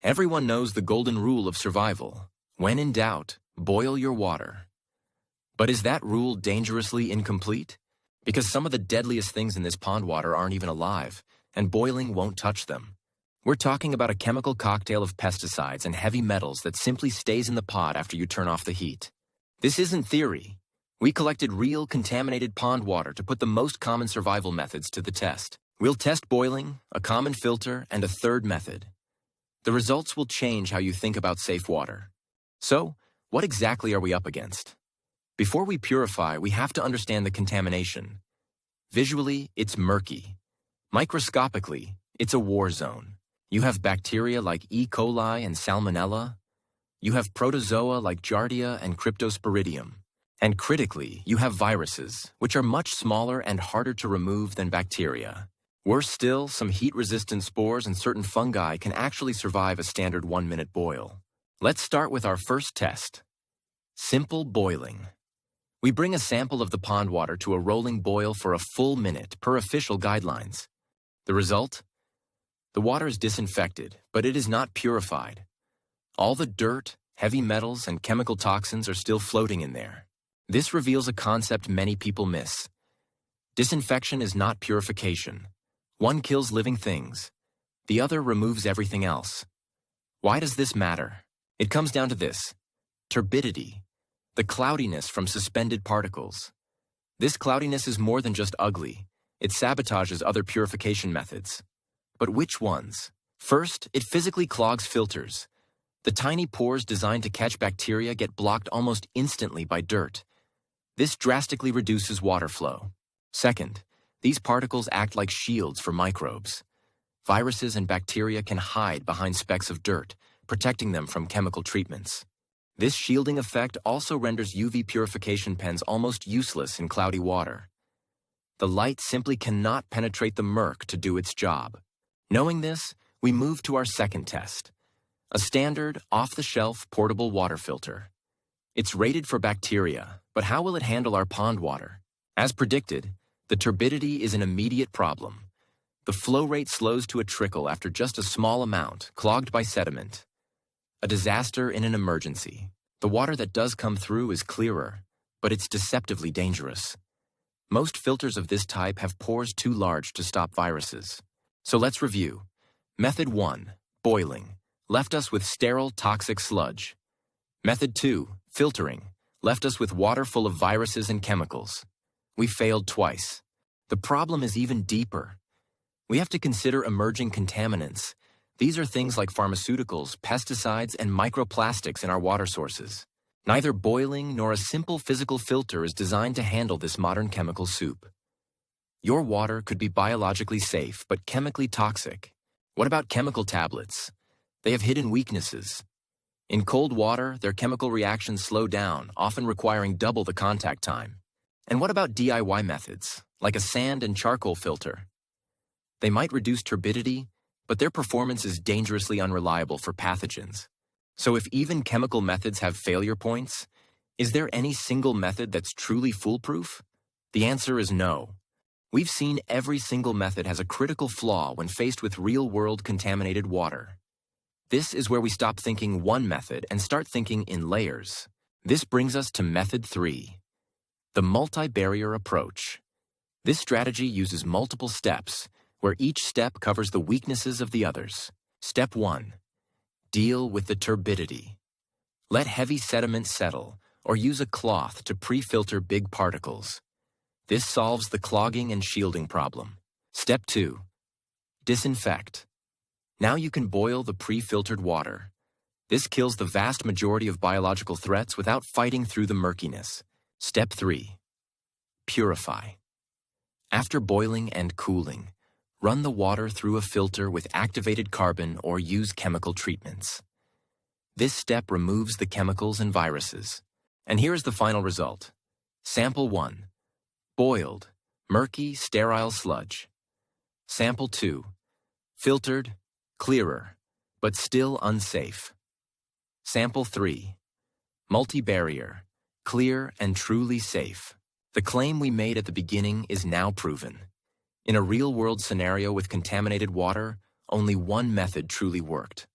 Everyone knows the golden rule of survival. When in doubt, boil your water. But is that rule dangerously incomplete? Because some of the deadliest things in this pond water aren't even alive, and boiling won't touch them. We're talking about a chemical cocktail of pesticides and heavy metals that simply stays in the pot after you turn off the heat. This isn't theory. We collected real contaminated pond water to put the most common survival methods to the test. We'll test boiling, a common filter, and a third method. The results will change how you think about safe water. So, what exactly are we up against? Before we purify, we have to understand the contamination. Visually, it's murky. Microscopically, it's a war zone. You have bacteria like E. coli and Salmonella. You have protozoa like Giardia and Cryptosporidium. And critically, you have viruses, which are much smaller and harder to remove than bacteria. Worse still, some heat-resistant spores and certain fungi can actually survive a standard 1-minute boil. Let's start with our first test. Simple boiling. We bring a sample of the pond water to a rolling boil for a full minute per official guidelines. The result? The water is disinfected, but it is not purified. All the dirt, heavy metals, and chemical toxins are still floating in there. This reveals a concept many people miss. Disinfection is not purification. One kills living things. The other removes everything else. Why does this matter? It comes down to this: turbidity, the cloudiness from suspended particles. This cloudiness is more than just ugly. It sabotages other purification methods. But which ones? First, it physically clogs filters. The tiny pores designed to catch bacteria get blocked almost instantly by dirt. This drastically reduces water flow. Second, these particles act like shields for microbes. Viruses and bacteria can hide behind specks of dirt, protecting them from chemical treatments. This shielding effect also renders UV purification pens almost useless in cloudy water. The light simply cannot penetrate the murk to do its job. Knowing this, we move to our second test: a standard, off-the-shelf portable water filter. It's rated for bacteria, but how will it handle our pond water? As predicted, the turbidity is an immediate problem. The flow rate slows to a trickle after just a small amount, clogged by sediment. A disaster in an emergency. The water that does come through is clearer, but it's deceptively dangerous. Most filters of this type have pores too large to stop viruses. So let's review. Method 1, boiling, left us with sterile, toxic sludge. Method 2, filtering, left us with water full of viruses and chemicals. We failed twice. The problem is even deeper. We have to consider emerging contaminants. These are things like pharmaceuticals, pesticides, and microplastics in our water sources. Neither boiling nor a simple physical filter is designed to handle this modern chemical soup. Your water could be biologically safe, but chemically toxic. What about chemical tablets? They have hidden weaknesses. In cold water, their chemical reactions slow down, often requiring double the contact time. And what about DIY methods, like a sand and charcoal filter? They might reduce turbidity, but their performance is dangerously unreliable for pathogens. So if even chemical methods have failure points, is there any single method that's truly foolproof? The answer is no. We've seen every single method has a critical flaw when faced with real-world contaminated water. This is where we stop thinking one method and start thinking in layers. This brings us to Method 3, the multi-barrier approach. This strategy uses multiple steps, where each step covers the weaknesses of the others. Step 1. Deal with the turbidity. Let heavy sediment settle, or use a cloth to pre-filter big particles. This solves the clogging and shielding problem. Step 2. Disinfect. Now you can boil the pre-filtered water. This kills the vast majority of biological threats without fighting through the murkiness. Step 3. Purify. After boiling and cooling, run the water through a filter with activated carbon or use chemical treatments. This step removes the chemicals and viruses. And here is the final result. Sample 1. Boiled, murky, sterile sludge. Sample 2. Filtered, clearer, but still unsafe. Sample 3. Multi-barrier, clear and truly safe. The claim we made at the beginning is now proven. In a real-world scenario with contaminated water, only one method truly worked.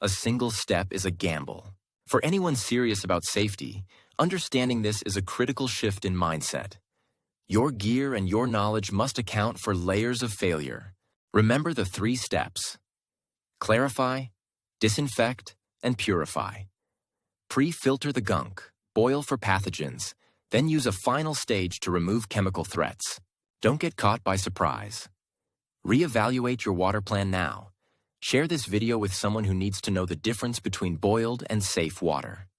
A single step is a gamble. For anyone serious about safety, understanding this is a critical shift in mindset. Your gear and your knowledge must account for layers of failure. Remember the 3 steps: clarify, disinfect, and purify. Pre-filter the gunk, boil for pathogens, then use a final stage to remove chemical threats. Don't get caught by surprise. Reevaluate your water plan now. Share this video with someone who needs to know the difference between boiled and safe water.